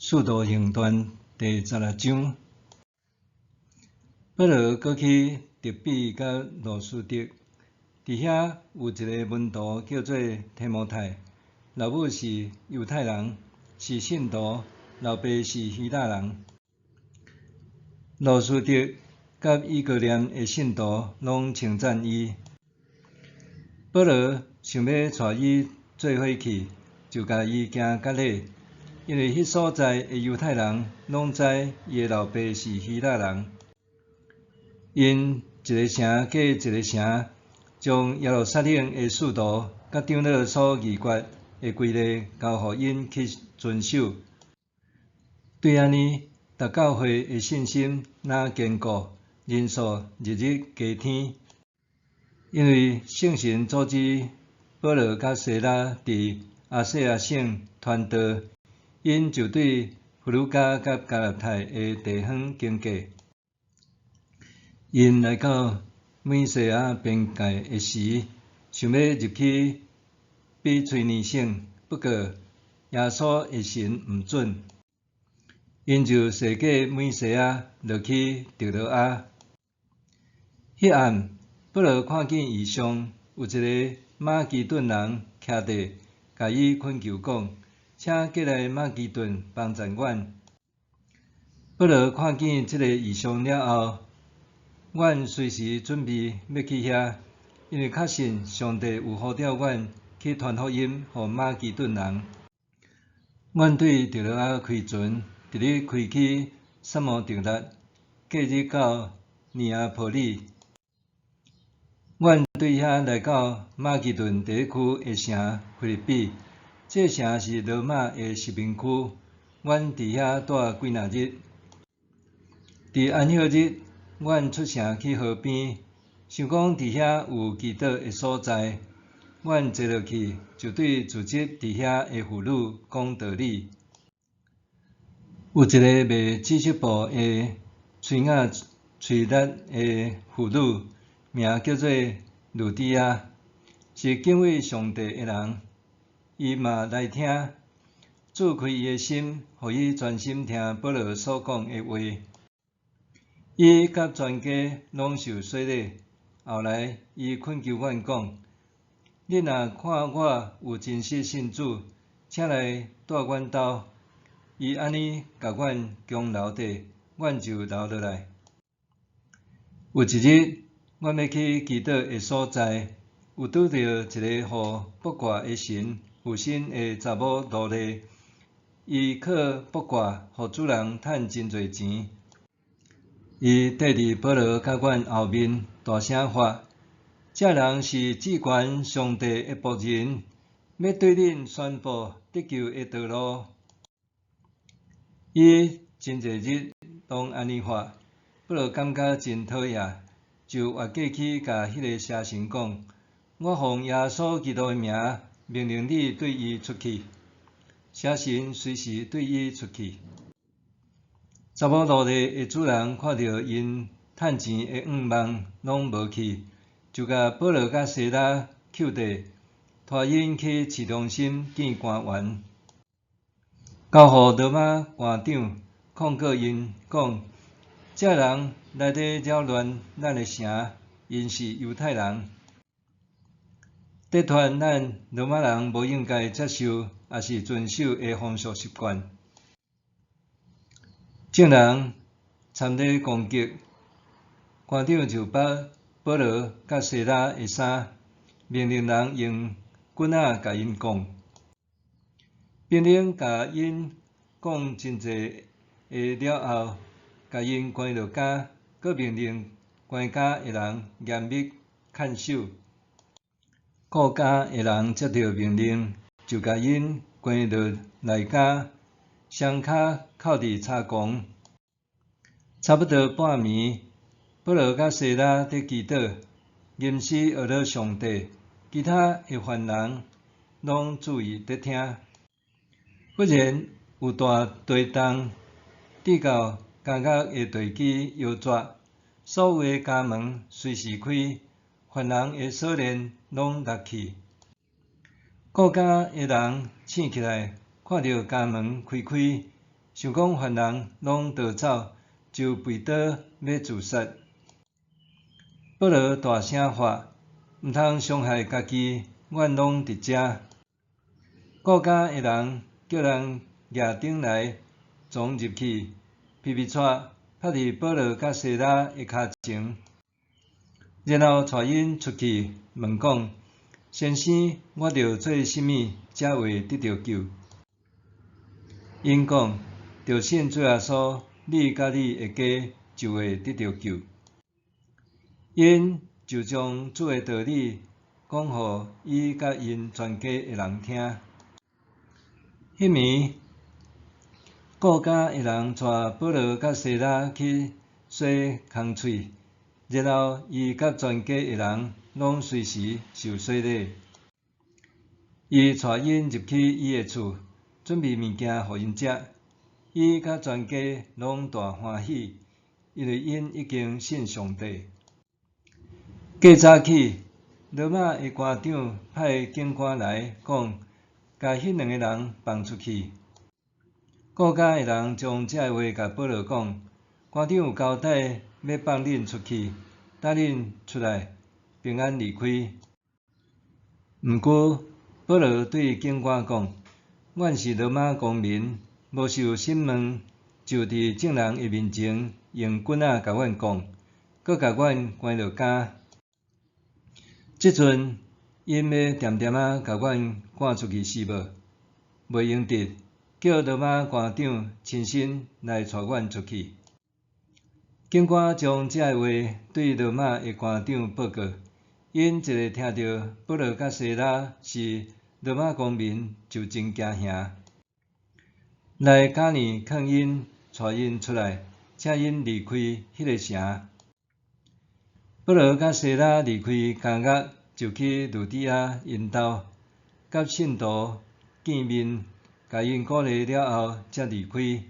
速度行传第16章。保罗过去特比甲罗斯德，伫遐有一个门徒叫做提摩太，老母是犹太人，是信徒，老爸是希腊人。罗斯德甲以哥念的信徒拢称赞伊。保罗想要带伊做伙去，就甲伊行较礼，因为迄所在的犹太人拢知伊的老爸是希腊人。因一个城过一个城，将耶路撒冷的使徒甲长老所议决的规例交互因去遵守。对安尼，逐教会的信心若坚固，人数日日加添。因为圣神组织保罗甲西拉伫亚细亚省传道，因就对弗鲁加甲加拉太的地方经过。因来到美西亚边界的时，想要入去比崔尼省，不过耶稣的神毋准，因就踅过美西亚，落去特罗亚。迄暗，保罗看见异象，有一个马其顿人徛伫，甲伊恳求讲，请过来马其顿帮助阮。保罗看见即个异象了后，阮随时准备要去遐，因为确信上帝有呼召阮去传福音予马其顿人。阮对特罗亚开船，伫咧开去撒摩特勒，隔日到尼亚波利。阮对遐来到马其顿第一区的城腓立比，这城是罗马的殖民区。阮伫遐住几若日。伫安息日，阮出城去河边，想讲伫遐有祈祷的所在。阮坐落去，就对住籍伫遐的妇女讲道理。有一个卖知识布的崔雅崔勒的妇女，名叫做路底亚，是敬畏上帝的人。伊嘛来听，主开伊的心，互伊专心听保罗所讲的话。伊甲全家拢受洗礼，后来伊恳求阮讲：你若看我有真实信主，请来住阮兜。伊安尼甲阮强留底，阮就留落来。有一日，阮要去祈祷的所在，有拄到一个互卜卦的神附身的查某奴隶，伊靠卜卦互主人趁真侪钱。伊缀伫保罗甲阮后面，大声发：这人是至高上帝的仆人，要对恁宣布得救的道路。伊真侪日拢安尼发，保罗感觉真讨厌，就活过去甲迄个邪神讲：我奉耶稣基督的名，命令你对伊出去。邪神随时对伊出去。查某奴隶的主人看到因趁钱的愿望拢无去，就甲保罗甲西拉扣底，拖因去市中心见官员，交互罗马官长控告因讲：这人来底扰乱咱的城，因是犹太人，得传咱罗马人无应该接受也是遵守的风俗习惯。众人参咧攻击，官长就把保罗甲西拉的衫，命令人用棍仔甲因讲。兵丁甲因讲真济的了后，甲因关落监，阁命令关监的人严密看守。顾监的人接到命令，就甲因关落内监，双骹扣伫叉弓。差不多半暝，保罗甲西拉伫祈祷，吟诗学了上帝，其他的犯人拢注意伫听。忽然有大地动，直到监狱的地基摇拽，所有的家门随时开，犯人的锁链拢落去。顾监的人醒起来，看到家门开开，想讲犯人拢逃走，就背倒要自杀。保罗大声喝：毋通伤害家己，阮拢伫遮。顾家的人叫人举顶来，装入去，皮皮带拍伫保罗甲西拉的骹前，然后带因出去问讲：先生，我着做甚物才会得到救？因讲：着信主耶稣，你甲你的家就会得到救。因就将主的道理讲互伊甲因全家的人听。迄暝，顾家的人带保罗甲西拉去洗空喙，然后伊甲全家的人拢随时受洗礼。伊带因入去伊的厝，准备物件互因食。伊甲全家拢大欢喜，因为因已经信上帝。过早起，罗马的官长派警官来讲，甲迄2个人放出去。顾家的人将这话甲保罗讲，官长有交代要放恁出去，等恁出来平安离开。毋过，保罗对警官讲：阮是罗马公民，无受审问，就伫众人的面前用棍仔甲阮讲，搁甲阮关落监。即阵，因要点点仔甲阮赶出去是无？袂用得，叫罗马官长亲身来带阮出去。警官将这话对罗马的官长报告，因一个听到保罗甲西拉是罗马公民，就真惊吓，来假呢劝因带因出来，请因离开迄个城。保罗甲西拉离开监狱，就去路底亚因兜，甲信徒见面，甲因鼓励了后，才离开。